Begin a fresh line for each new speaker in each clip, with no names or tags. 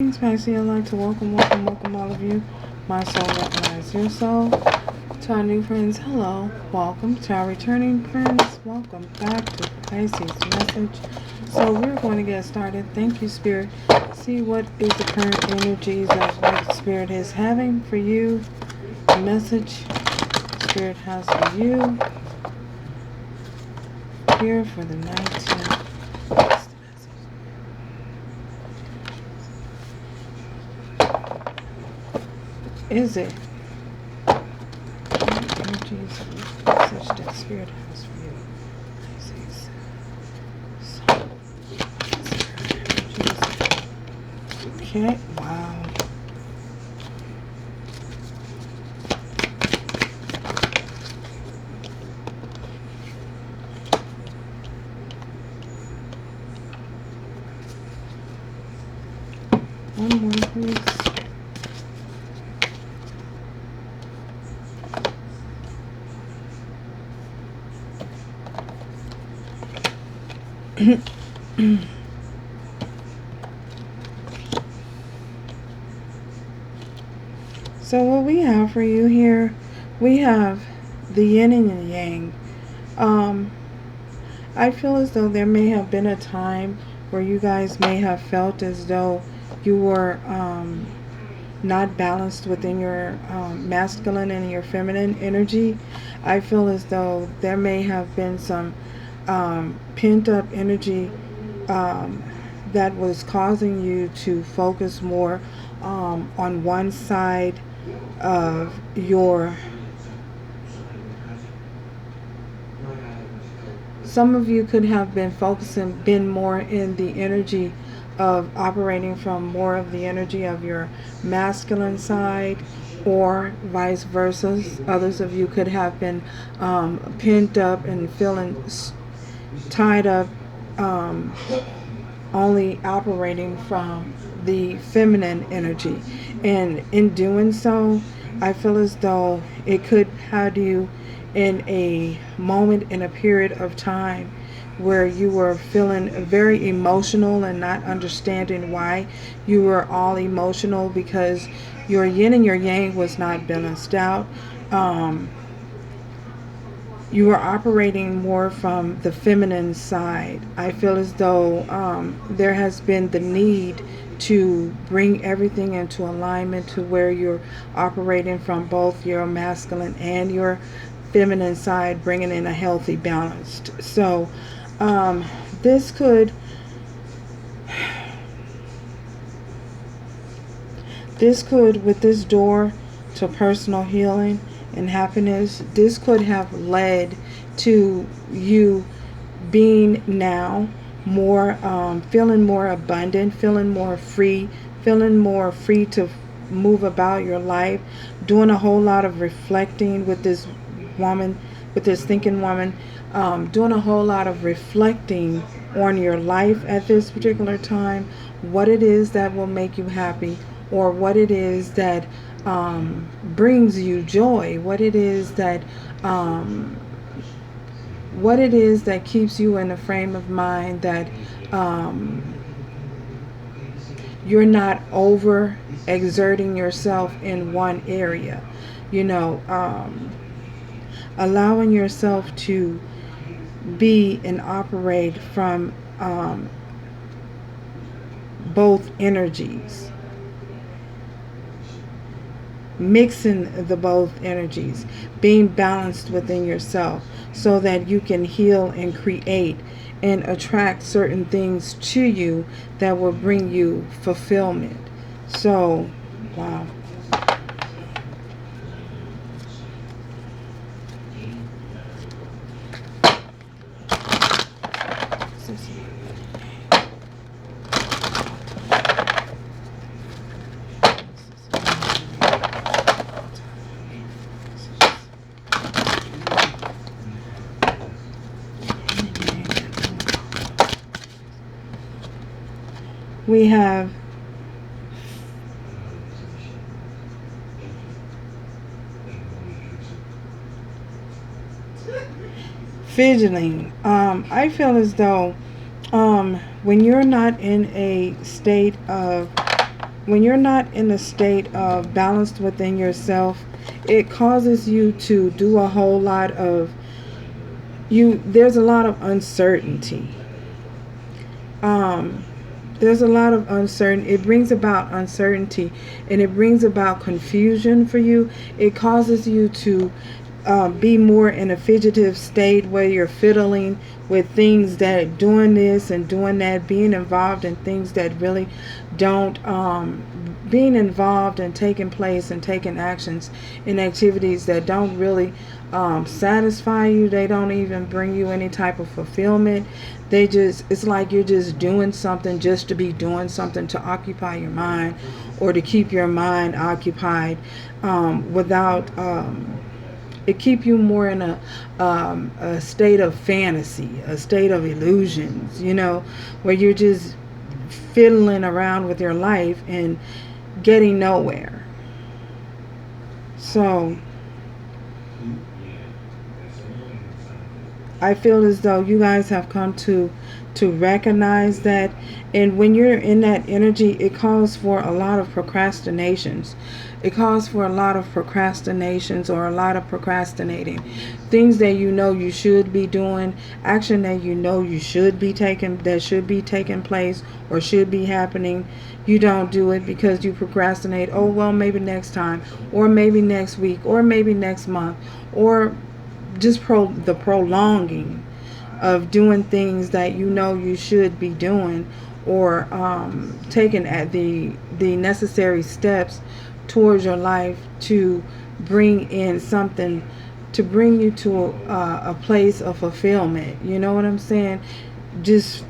Pisces, I'd like to welcome all of you, my soul recognizes your soul. To our new friends, hello, welcome. To our returning friends, welcome back to Pisces message. So we're going to get started. Thank you, Spirit. See what is the current energies of what Spirit is having for you. The message Spirit has for you here for the 19th. Is it energies of message that Spirit has for you? Pisces. Okay, wow. One more, please. So what we have for you here, we have the yin and the yang. I feel as though there may have been a time where you guys may have felt as though you were not balanced within your masculine and your feminine energy. I feel as though there may have been some pent up energy that was causing you to focus more on one side of your. Some of you could have been more in the energy of operating from more of the energy of your masculine side, or vice versa. Others of you could have been pent up and feeling tied up, only operating from the feminine energy. And in doing so, I feel as though it could have you in a moment, in a period of time where you were feeling very emotional and not understanding why you were all emotional, because your yin and your yang was not balanced out. You were operating more from the feminine side. I feel as though there has been the need to bring everything into alignment to where you're operating from both your masculine and your feminine side, bringing in a healthy balance. So this could with this door to personal healing and happiness, this could have led to you being now more feeling more abundant, feeling more free to move about your life, doing a whole lot of reflecting with this woman, with this thinking woman, doing a whole lot of reflecting on your life at this particular time, what it is that will make you happy, or what it is that brings you joy, what it is that keeps you in a frame of mind that you're not over exerting yourself in one area, allowing yourself to be and operate from both energies, mixing the both energies, being balanced within yourself so that you can heal and create and attract certain things to you that will bring you fulfillment. So, wow. We have fidgeting. I feel as though when you're not in a state of when you're not in a state of balanced within yourself, it causes you to do a whole lot of there's a lot of uncertainty. There's a lot of uncertainty. It brings about uncertainty, and it brings about confusion for you. It causes you to be more in a fidgetive state where you're fiddling with things that doing this and doing that, being involved in things that really don't, being involved and taking place and taking actions in activities that don't really satisfy you. They don't even bring you any type of fulfillment. It's like you're just doing something just to be doing something to occupy your mind or to keep your mind occupied without it keep you more in a state of fantasy, a state of illusions, where you're just fiddling around with your life and getting nowhere. So I feel as though you guys have come to recognize that, and when you're in that energy, it calls for a lot of procrastinations. It calls for a lot of procrastinations or a lot of procrastinating. Things that you should be doing, action that you should be taking place or should be happening. You don't do it because you procrastinate. Oh, well, maybe next time, or maybe next week, or maybe next month, or just the prolonging of doing things that you should be doing, or taking at the necessary steps towards your life to bring in something, to bring you to a place of fulfillment. You know what I'm saying? Just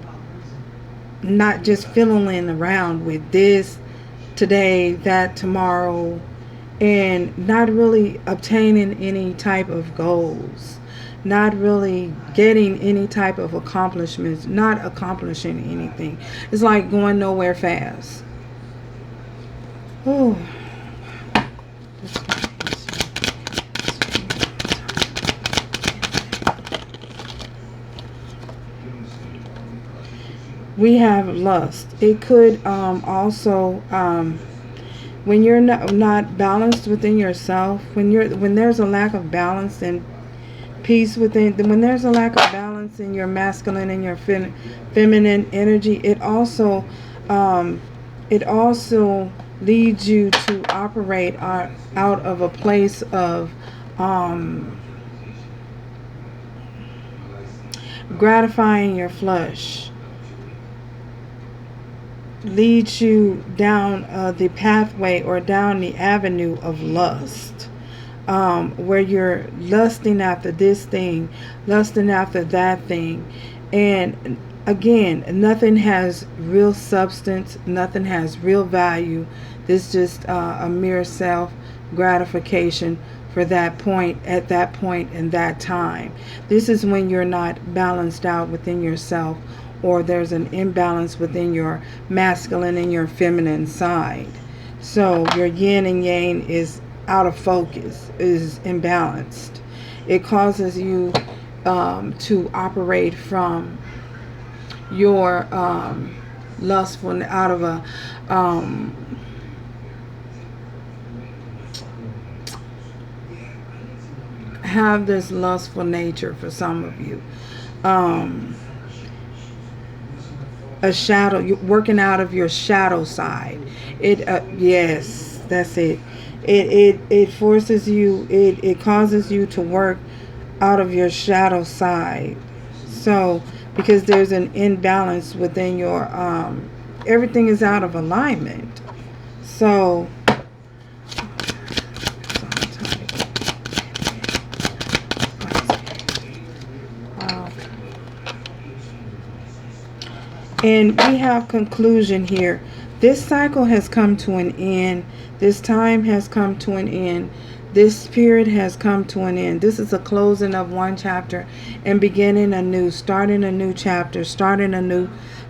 not just fiddling around with this today, that tomorrow, and not really obtaining any type of goals, not really getting any type of accomplishments, not accomplishing anything. It's like going nowhere fast. Oh. We have lust. It could also when you're not balanced within yourself, when there's a lack of balance and peace within, when there's a lack of balance in your masculine and your feminine energy, it also leads you to operate out of a place of gratifying your flesh. Leads you down the pathway or down the avenue of lust, where you're lusting after this thing, lusting after that thing, and again, nothing has real substance, nothing has real value. This is just a mere self gratification for that point, at that point in that time. This is when you're not balanced out within yourself, or there's an imbalance within your masculine and your feminine side. So your yin and yang is out of focus, is imbalanced. It causes you to operate from your lustful, out of a have this lustful nature for some of you. A shadow, you're working out of your shadow side. Yes, that's it. It forces you, it causes you to work out of your shadow side. So because there's an imbalance within your everything is out of alignment. So and we have conclusion here. This cycle has come to an end. This time has come to an end. This period has come to an end. This is a closing of one chapter and beginning a new, starting a new chapter,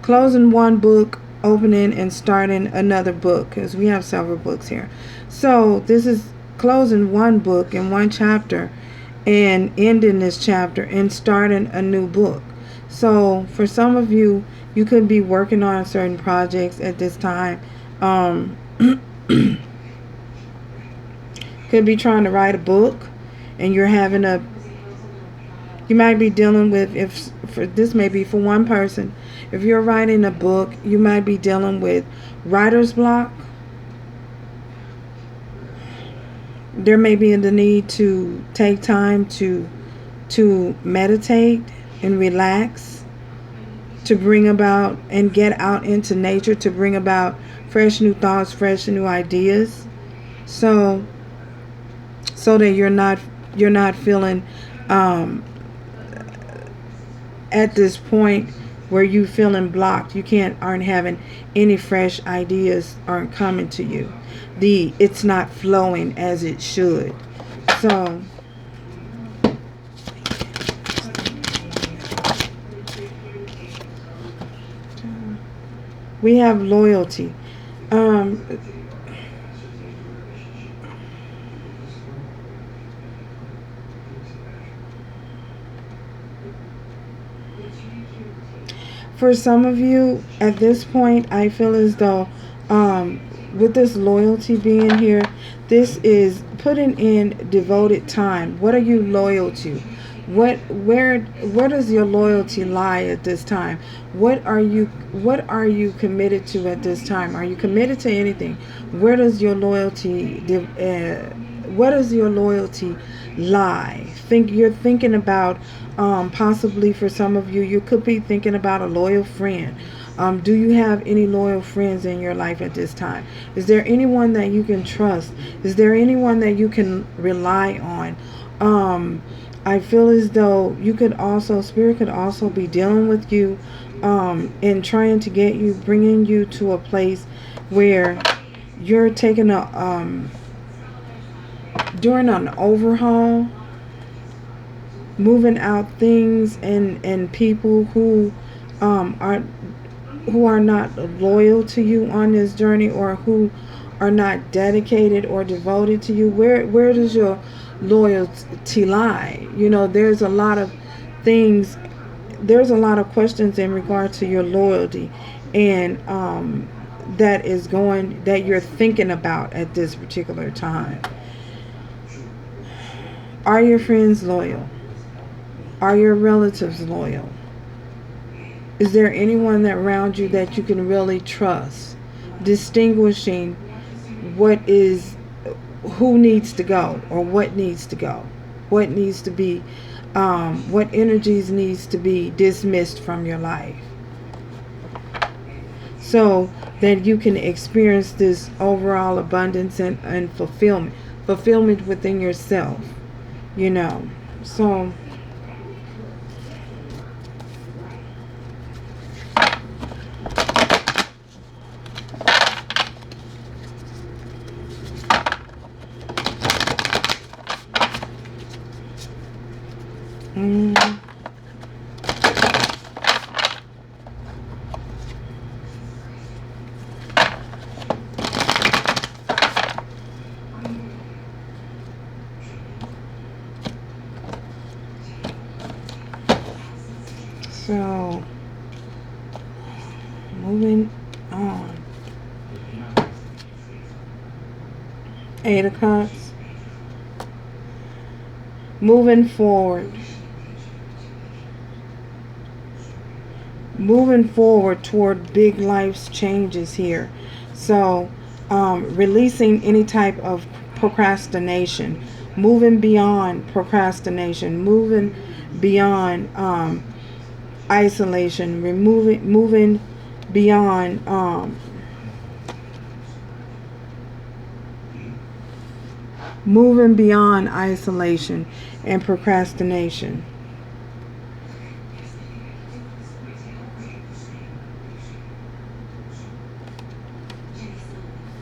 closing one book, opening and starting another book, because we have several books here. So this is closing one book in one chapter and ending this chapter and starting a new book. So for some of you, you could be working on certain projects at this time. Could be trying to write a book, and you're having you might be dealing with, this may be for one person, if you're writing a book, you might be dealing with writer's block. There may be the need to take time to meditate and relax, to bring about and get out into nature, to bring about fresh new thoughts, fresh new ideas, so that you're not feeling at this point where you feeling blocked. You aren't having any fresh ideas, aren't coming to you. It's not flowing as it should. So we have loyalty. For some of you, at this point, I feel as though with this loyalty being here, this is putting in devoted time. What are you loyal to? Where does your loyalty lie at this time? What are you committed to at this time? Are you committed to anything? Where does your loyalty lie? You're thinking about, possibly for some of you, you could be thinking about a loyal friend. Do you have any loyal friends in your life at this time? Is there anyone that you can trust? Is there anyone that you can rely on? I feel as though Spirit could also be dealing with you and trying to get you, bringing you to a place where you're taking doing an overhaul, moving out things and people who are not loyal to you on this journey, or who are not dedicated or devoted to you. Where does your loyalty lie? There's a lot of things, there's a lot of questions in regard to your loyalty, and that you're thinking about at this particular time. Are your friends loyal? Are your relatives loyal? Is there anyone around you that you can really trust? Distinguishing who needs to go, or what needs to go, what needs to be, what energies needs to be dismissed from your life, so that you can experience this overall abundance and fulfillment within yourself. So So, moving on. 8 of Cups. Moving forward. Moving forward toward big life's changes here. So, releasing any type of procrastination. Moving beyond procrastination. Moving beyond isolation, moving beyond isolation and procrastination.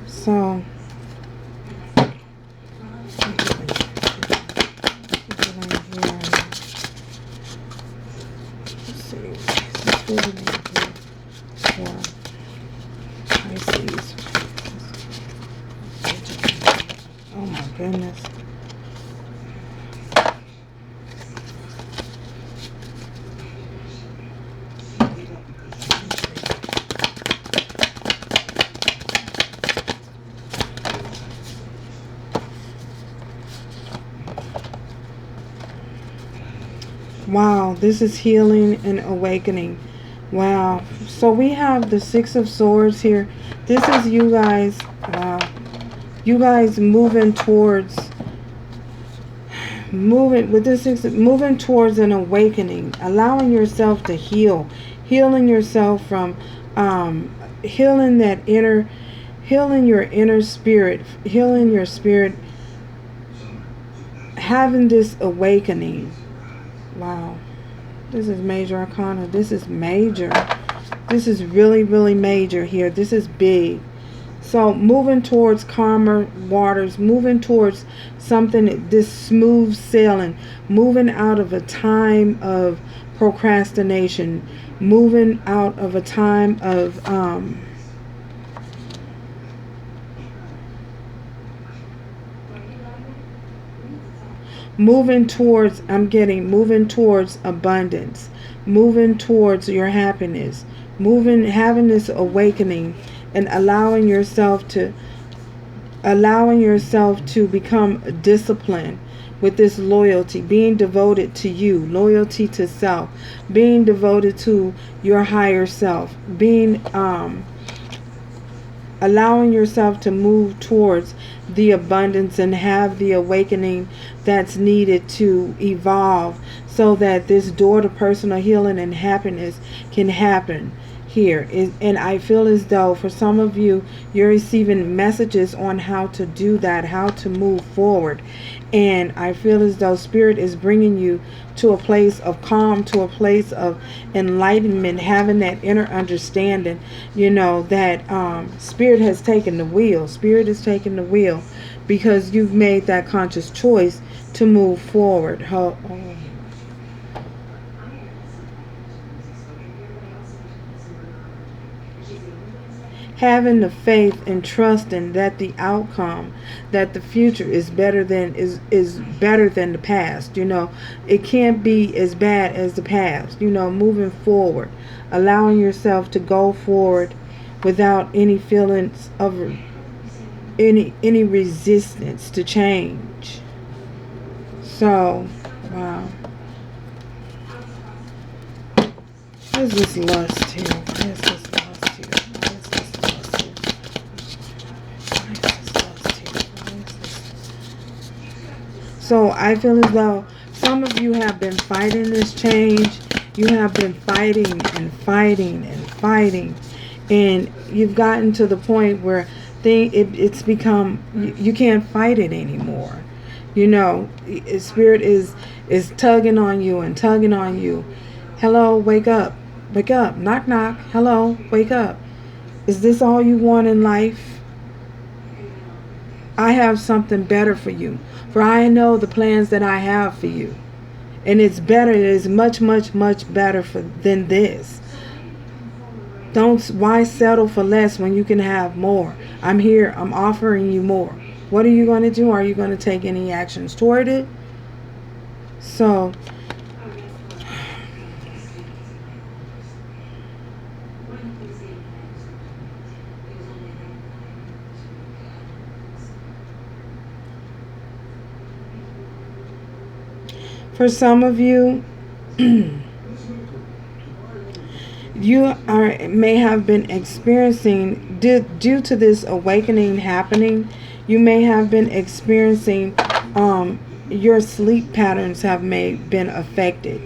So Pisces. Oh my goodness. Wow, this is healing and awakening. Wow. So we have the Six of Swords here. This is you guys. Wow. You guys moving towards an awakening, allowing yourself to healing yourself from healing your inner spirit, healing your spirit, having this awakening. Wow. This is major arcana. This is major. This is really, really major here. This is big. So moving towards calmer waters, moving towards something, this smooth sailing, moving out of a time of procrastination, moving out of a time of moving towards abundance, moving towards your happiness, having this awakening, and allowing yourself to become disciplined with this loyalty, being devoted to you, loyalty to self, being devoted to your higher self, being allowing yourself to move towards the abundance and have the awakening that's needed to evolve, so that this door to personal healing and happiness can happen here. And I feel as though for some of you, you're receiving messages on how to do that, how to move forward. And I feel as though Spirit is bringing you to a place of calm, to a place of enlightenment, having that inner understanding, that Spirit has taken the wheel. Spirit is taking the wheel because you've made that conscious choice to move forward. Having the faith and trusting that the outcome, that the future is better than the past. It can't be as bad as the past. Moving forward, allowing yourself to go forward without any feelings of any resistance to change. So, wow. What is this lust here? What is this? So I feel as though some of you have been fighting this change. You have been fighting and fighting and fighting. And you've gotten to the point where it's become, you can't fight it anymore. Spirit is tugging on you and tugging on you. Hello, wake up. Wake up. Knock, knock. Hello, wake up. Is this all you want in life? I have something better for you. For I know the plans that I have for you. And it's better. It is much, much, much better than this. Why settle for less when you can have more? I'm here. I'm offering you more. What are you going to do? Are you going to take any actions toward it? So, for some of you, may have been experiencing, due to this awakening happening, you may have been experiencing, your sleep patterns have been affected.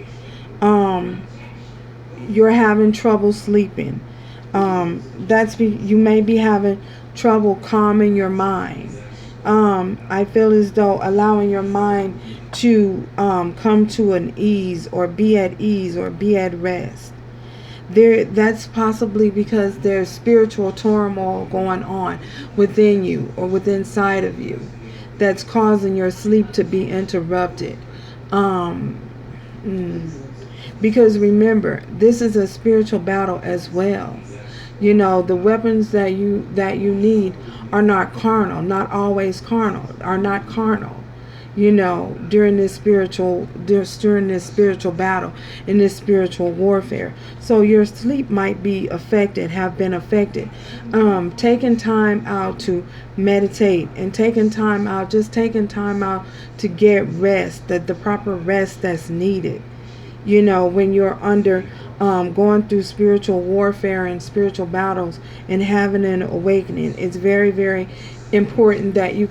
You're having trouble sleeping. You may be having trouble calming your mind. I feel as though allowing your mind to come to an ease, or be at ease, or be at rest. That's possibly because there's spiritual turmoil going on within you or within inside of you that's causing your sleep to be interrupted. Because remember, this is a spiritual battle as well. The weapons that you need are not carnal, not always carnal, are not carnal. During this spiritual battle, in this spiritual warfare. So your sleep might be affected, have been affected. Taking time out to meditate and taking time out to get rest, the proper rest that's needed. You know, when you're under going through spiritual warfare and spiritual battles and having an awakening, it's very, very important that you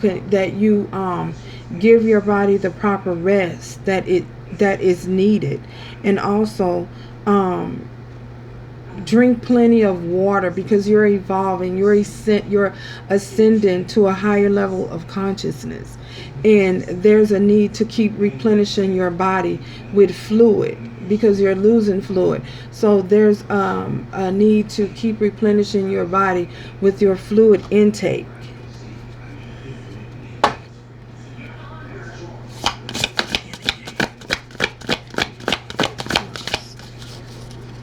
give your body the proper rest that is needed, and also drink plenty of water, because you're evolving, you're ascending to a higher level of consciousness, and there's a need to keep replenishing your body with fluid, because you're losing fluid. So there's a need to keep replenishing your body with your fluid intake.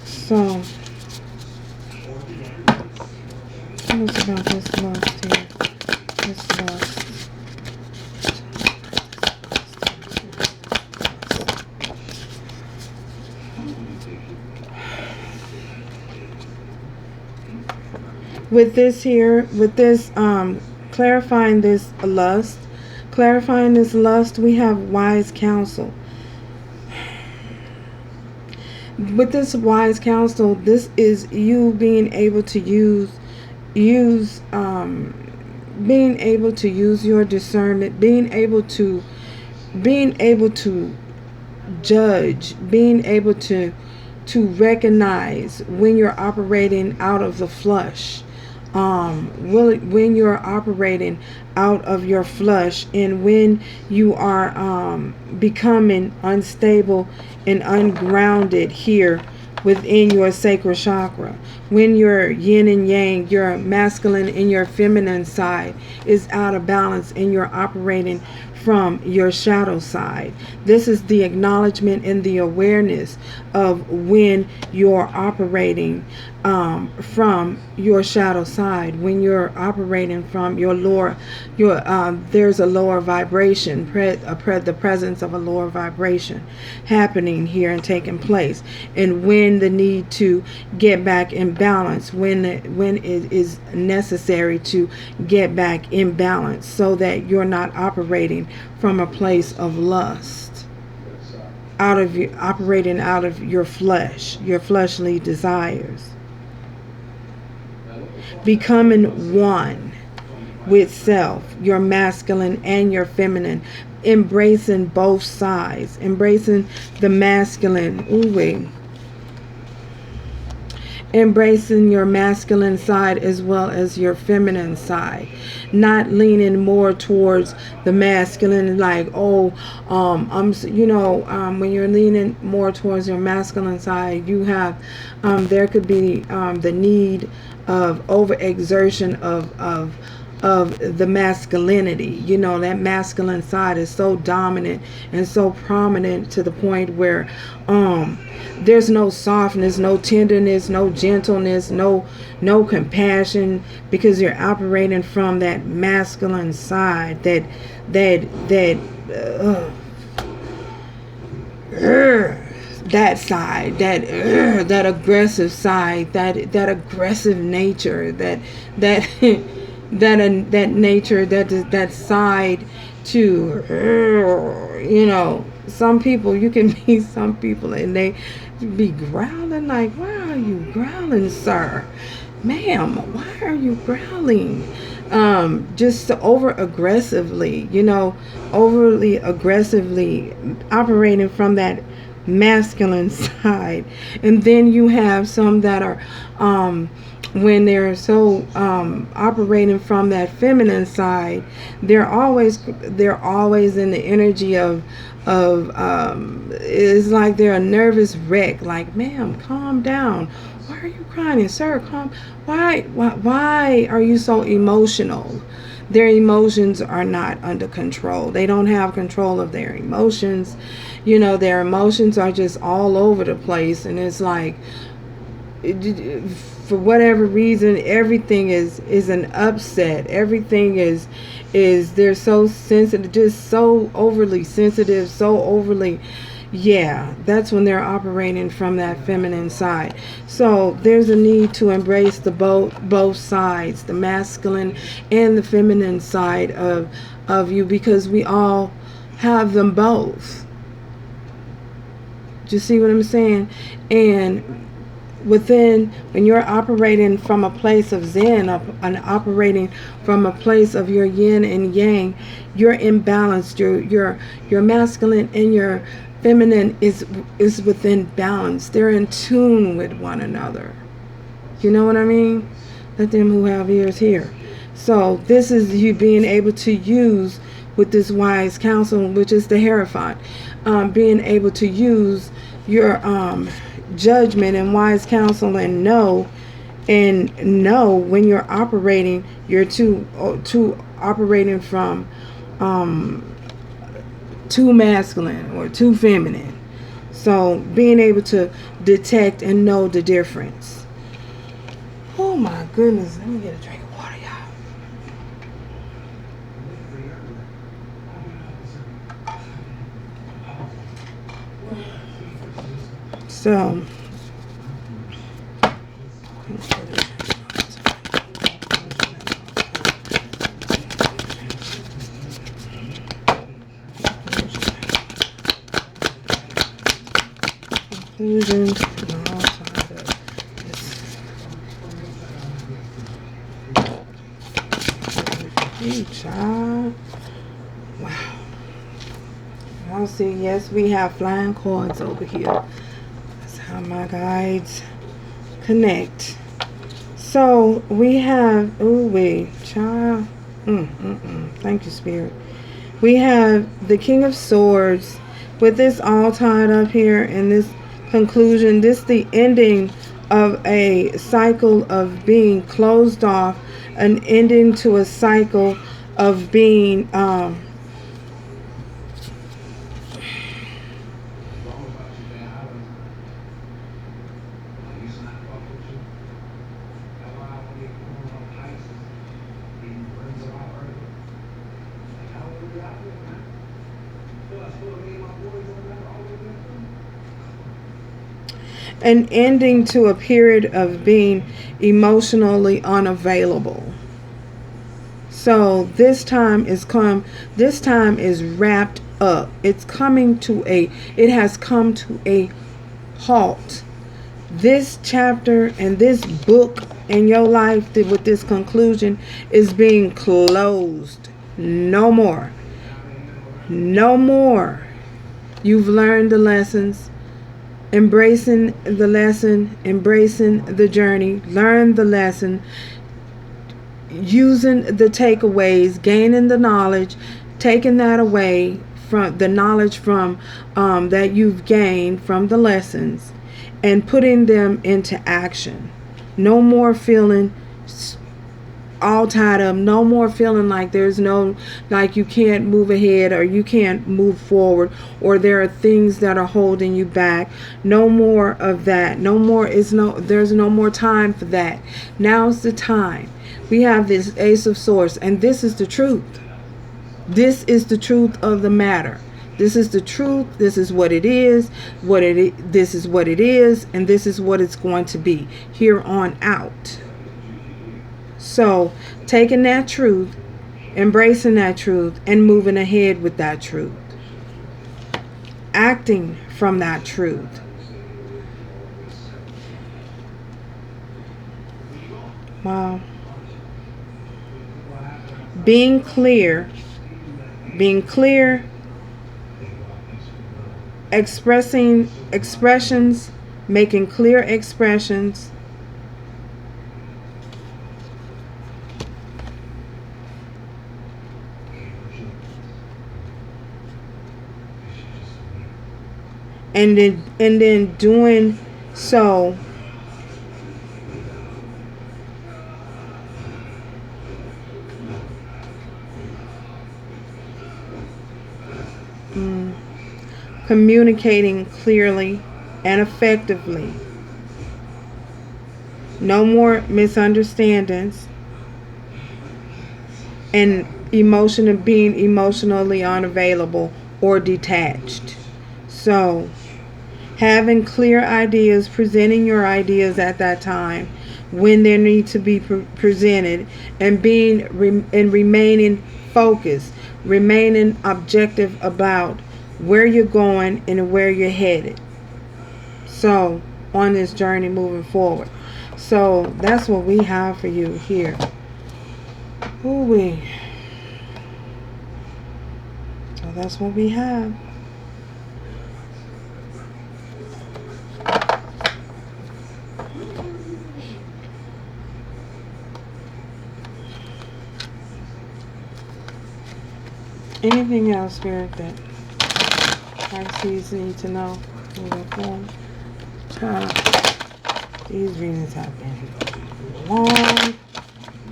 So tell us about this lust here. This lust. With this here, with this clarifying this lust, we have wise counsel. With this wise counsel, this is you being able to use your discernment, being able to judge, being able to recognize when you're operating out of the flesh, when you're operating out of your flesh, and when you are becoming unstable and ungrounded here within your sacral chakra, when your yin and yang, your masculine and your feminine side is out of balance and you're operating from your shadow side. This is the acknowledgement and the awareness of when you're operating from your shadow side, when you're operating from your lower, there's a lower vibration, the presence of a lower vibration happening here and taking place, and when the need to get back in balance, when it is necessary to get back in balance, so that you're not operating from a place of lust, operating out of your flesh, your fleshly desires. Becoming one with self, your masculine and your feminine, embracing both sides, embracing the masculine, embracing your masculine side as well as your feminine side, not leaning more towards the masculine, like, when you're leaning more towards your masculine side, you have there could be the need of overexertion of the masculinity. You know, that masculine side is so dominant and so prominent to the point where there's no softness, no tenderness, no gentleness, no compassion, because you're operating from that masculine side, that side, that aggressive side, that aggressive nature, that nature, that side to, some people, you can meet some people and they be growling like, why are you growling, sir? Ma'am, why are you growling? Just over aggressively, overly aggressively operating from that masculine side. And then you have some that are when they're so operating from that feminine side, they're always in the energy of it's like they're a nervous wreck, like, ma'am, calm down, why are you crying, sir, calm, why are you so emotional? Their emotions are not under control. They don't have control of their emotions. Their emotions are just all over the place, and it's like, for whatever reason, everything is an upset. Everything is they're so sensitive, just so overly sensitive, so overly, that's when they're operating from that feminine side. So there's a need to embrace the both sides, the masculine and the feminine side of you, because we all have them both. Do you see what I'm saying? And when you're operating from a place of Zen, and operating from a place of your yin and yang, you're imbalanced. Your masculine and your feminine is within balance. They're in tune with one another. You know what I mean? Let them who have ears hear. So this is you being able to use with this wise counsel, which is the Hierophant, being able to use your judgment and wise counsel and know when you're operating, you're too operating from too masculine or too feminine. So being able to detect and know the difference. Oh my goodness, let me get a drink of water, y'all. So conclusions and all kinds of hey, child. Wow. I'll see. Yes, we have flying cards over here. That's how my guides connect. So we have, ooh wee, child. Thank you, Spirit. We have the King of Swords with this all tied up here in this conclusion. This the ending of a cycle of being closed off, an ending to a cycle of being an ending to a period of being emotionally unavailable. So this time is wrapped up. It has come to a halt. This chapter and this book in your life with this conclusion is being closed. No more. No more. You've learned the lessons. Embracing the lesson, embracing the journey, learn the lesson, using the takeaways, gaining the knowledge, taking that away from the knowledge from that you've gained from the lessons, and putting them into action. No more feeling all tied up. No more feeling like like you can't move ahead or you can't move forward or there are things that are holding you back. No more of that. There's no more time for that. Now's the time. We have this Ace of Swords, and this is the truth. This is the truth of the matter. This is the truth. This is what it is. This is what it is, and this is what it's going to be here on out. So, taking that truth, embracing that truth, and moving ahead with that truth. Acting from that truth. Wow. Being clear, expressions, making clear expressions, and then doing so communicating clearly and effectively. No more misunderstandings and being emotionally unavailable or detached. So having clear ideas, presenting your ideas at that time when they need to be presented, and remaining focused, remaining objective about where you're going and where you're headed. So, on this journey moving forward. So, that's what we have for you here. Ooh-wee. So, that's what we have. Anything else, Spirit, that Pisces need to know moving forward? These readings have been long.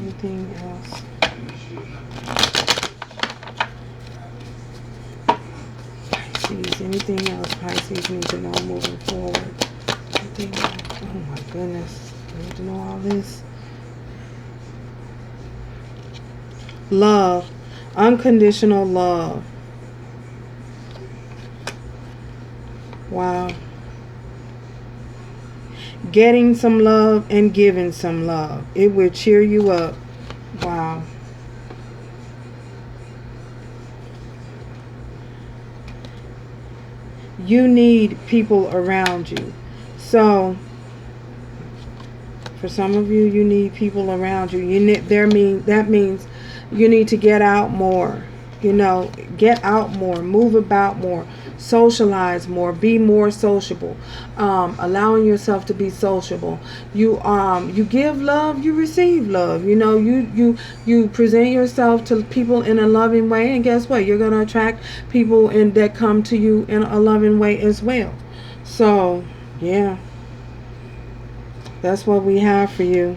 Anything else? Pisces, anything else Pisces need to know moving forward? Anything else? Oh my goodness. I need to know all this. Love. Unconditional love. Wow. Getting some love and giving some love. It will cheer you up. Wow. You need people around you. So, for some of you, you need people around you. That means you need to get out more. You know, get out more, move about more, socialize more, be more sociable, allowing yourself to be sociable. You give love, you receive love. You know, you present yourself to people in a loving way, and guess what? You're gonna attract people that come to you in a loving way as well. So, yeah, that's what we have for you.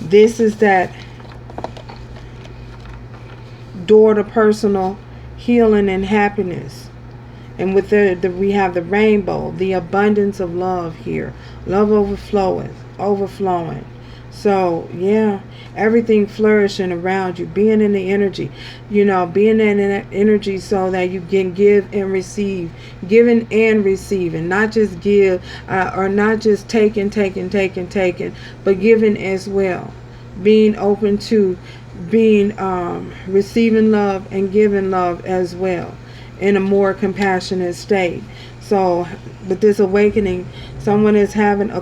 This is that door to personal healing and happiness. And with we have the rainbow, the abundance of love here. Love overflowing. So, yeah, everything flourishing around you, being in the energy, you know, being in that energy so that you can give and receive, giving and receiving, not just give or not just taking, but giving as well. Being open to being receiving love and giving love as well in a more compassionate state. So with this awakening, someone is having a